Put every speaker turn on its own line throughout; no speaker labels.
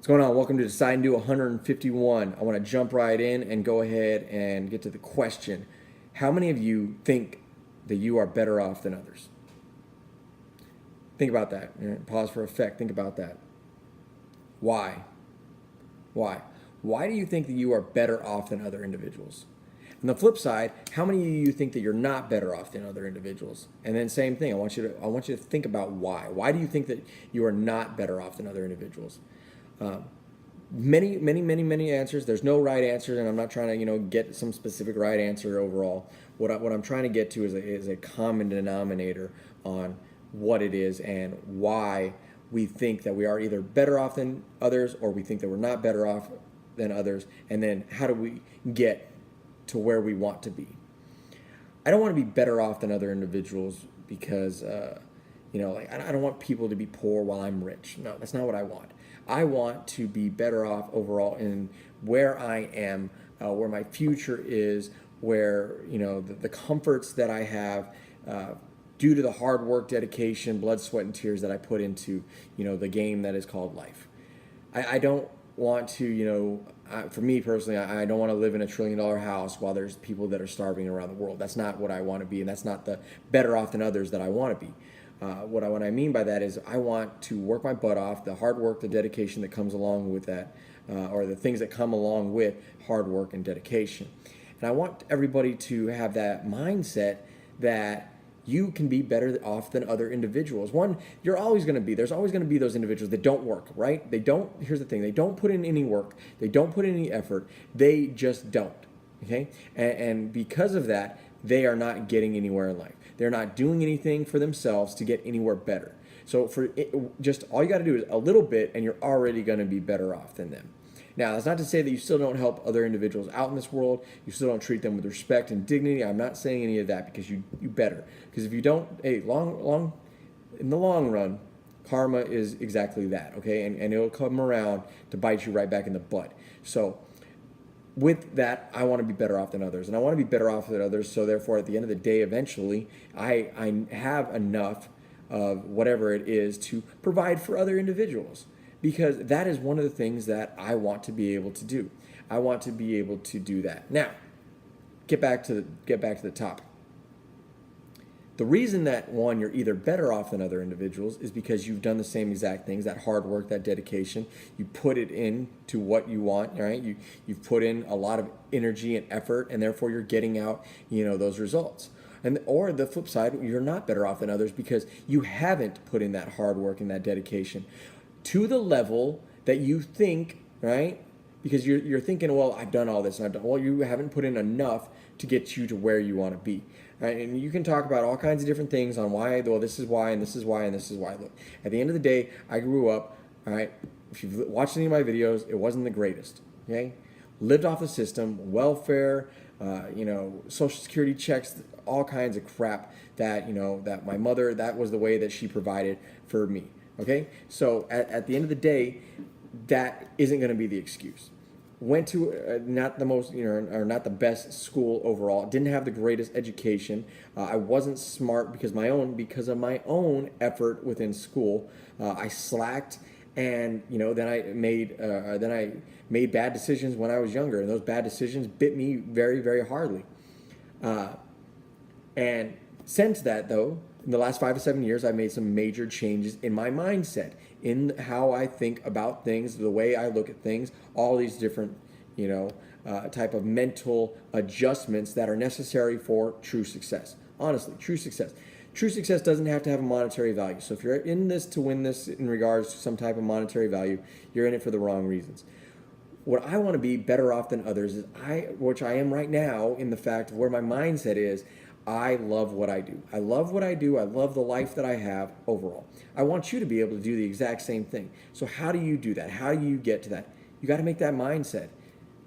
What's going on? Welcome to Decide and Do 151. I want to jump right in and go ahead and get to the question. How many of you think that you are better off than others? Think about that. Pause for effect. Think about that. Why? Why? Why do you think that you are better off than other individuals? On the flip side, how many of you think that you're not better off than other individuals? And then same thing. I want you to think about why. Why do you think that you are not better off than other individuals? Many answers. There's no right answer, and I'm not trying to get some specific right answer overall. What I'm trying to get to is a common denominator on what it is and why we think that we are either better off than others or we think that we're not better off than others, and then how do we get to where we want to be. I don't want to be better off than other individuals because I don't want people to be poor while I'm rich. No, that's not what I want. I want to be better off overall in where I am, where my future is, where the comforts that I have due to the hard work, dedication, blood, sweat, and tears that I put into the game that is called life. I don't want to for me personally, I don't want to live in a $1 trillion house while there's people that are starving around the world. That's not what I want to be, and that's not the better off than others that I want to be. What I mean by that is I want to work my butt off, the hard work, the dedication that comes along with that, or the things that come along with hard work and dedication. And I want everybody to have that mindset that you can be better off than other individuals. One, there's always going to be those individuals that don't work, right? Here's the thing, they don't put in any work, they don't put in any effort, they just don't, okay? And because of that, they are not getting anywhere in life. They're not doing anything for themselves to get anywhere better. So just all you got to do is a little bit, and you're already going to be better off than them. Now, that's not to say that you still don't help other individuals out in this world. You still don't treat them with respect and dignity. I'm not saying any of that because you better. Because if you don't, in the long run, karma is exactly that, okay? And it'll come around to bite you right back in the butt. So with that, I want to be better off than others. And I want to be better off than others, so therefore, at the end of the day, eventually, I have enough of whatever it is to provide for other individuals. Because that is one of the things that I want to be able to do. I want to be able to do that. Now, get back to the topic. The reason that, one, you're either better off than other individuals is because you've done the same exact things, that hard work, that dedication. You put it into what you want, right? You've put in a lot of energy and effort, and therefore you're getting out, those results. Or the flip side, you're not better off than others because you haven't put in that hard work and that dedication to the level that you think, right? Because you're thinking, well, I've done all this, and well, you haven't put in enough to get you to where you want to be. Right? And you can talk about all kinds of different things on why, well, this is why, and this is why, and this is why. Look, at the end of the day, I grew up, all right? If you've watched any of my videos, it wasn't the greatest, okay? Lived off the system, welfare, Social Security checks, all kinds of crap that, that my mother, that was the way that she provided for me. Okay, so at the end of the day, that isn't going to be the excuse. Went to not the most, or not the best school overall. Didn't have the greatest education. I wasn't smart because of my own effort within school. I slacked, and then I made bad decisions when I was younger, and those bad decisions bit me very, very hardly. And since that, though, in the last 5 to 7 years, I've made some major changes in my mindset, in how I think about things, the way I look at things, all these different, type of mental adjustments that are necessary for true success. Honestly, true success. True success doesn't have to have a monetary value. So if you're in this to win this in regards to some type of monetary value, you're in it for the wrong reasons. What I want to be better off than others is which I am right now, in the fact of where my mindset is, I love what I do. I love what I do. I love the life that I have overall. I want you to be able to do the exact same thing. So how do you do that? How do you get to that? You got to make that mindset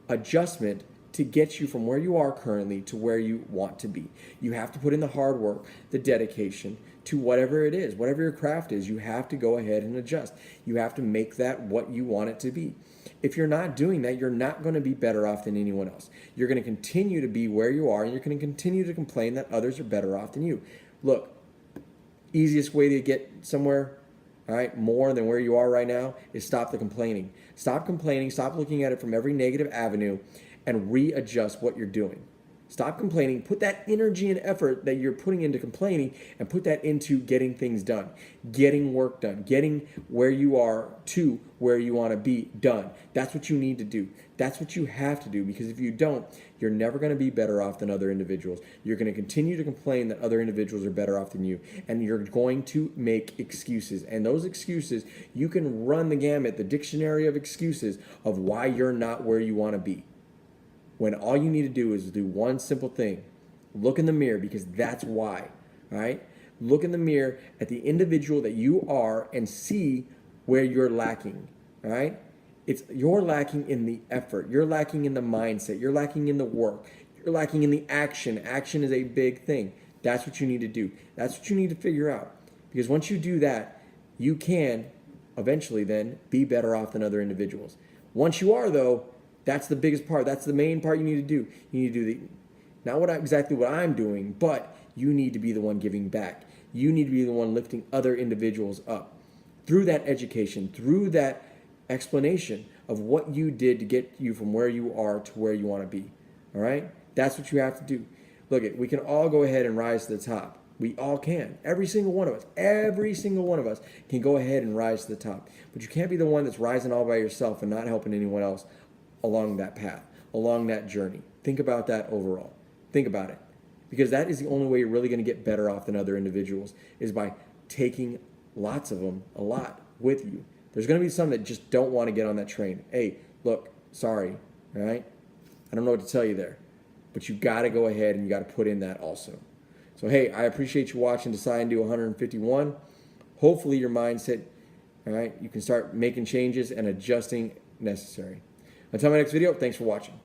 adjustment to get you from where you are currently to where you want to be. You have to put in the hard work, the dedication to whatever it is, whatever your craft is. You have to go ahead and adjust. You have to make that what you want it to be. If you're not doing that, you're not going to be better off than anyone else. You're going to continue to be where you are, and you're going to continue to complain that others are better off than you. Look, easiest way to get somewhere all right, more than where you are right now, is stop the complaining. Stop complaining, stop looking at it from every negative avenue, and readjust what you're doing. Stop complaining, put that energy and effort that you're putting into complaining and put that into getting things done, getting work done, getting where you are to where you want to be done. That's what you need to do. That's what you have to do, because if you don't, you're never going to be better off than other individuals. You're going to continue to complain that other individuals are better off than you, and you're going to make excuses. And those excuses, you can run the gamut, the dictionary of excuses of why you're not where you want to be. When all you need to do is do one simple thing. Look in the mirror, because that's why, all right? Look in the mirror at the individual that you are and see where you're lacking, all right? You're lacking in the effort. You're lacking in the mindset. You're lacking in the work. You're lacking in the action. Action is a big thing. That's what you need to do. That's what you need to figure out. Because once you do that, you can eventually then be better off than other individuals. Once you are, though, that's the biggest part. That's the main part you need to do. You need to do not exactly what I'm doing, but you need to be the one giving back. You need to be the one lifting other individuals up through that education, through that explanation of what you did to get you from where you are to where you want to be. All right? That's what you have to do. Look, we can all go ahead and rise to the top. We all can. Every single one of us can go ahead and rise to the top. But you can't be the one that's rising all by yourself and not helping anyone else along that path, along that journey. Think about that overall. Think about it. Because that is the only way you're really going to get better off than other individuals, is by taking lots of them, a lot, with you. There's going to be some that just don't want to get on that train. Hey, look, sorry, all right? I don't know what to tell you there. But you got to go ahead and you got to put in that also. So, hey, I appreciate you watching Decide and Do 151. Hopefully your mindset, all right, you can start making changes and adjusting necessary. Until my next video, thanks for watching.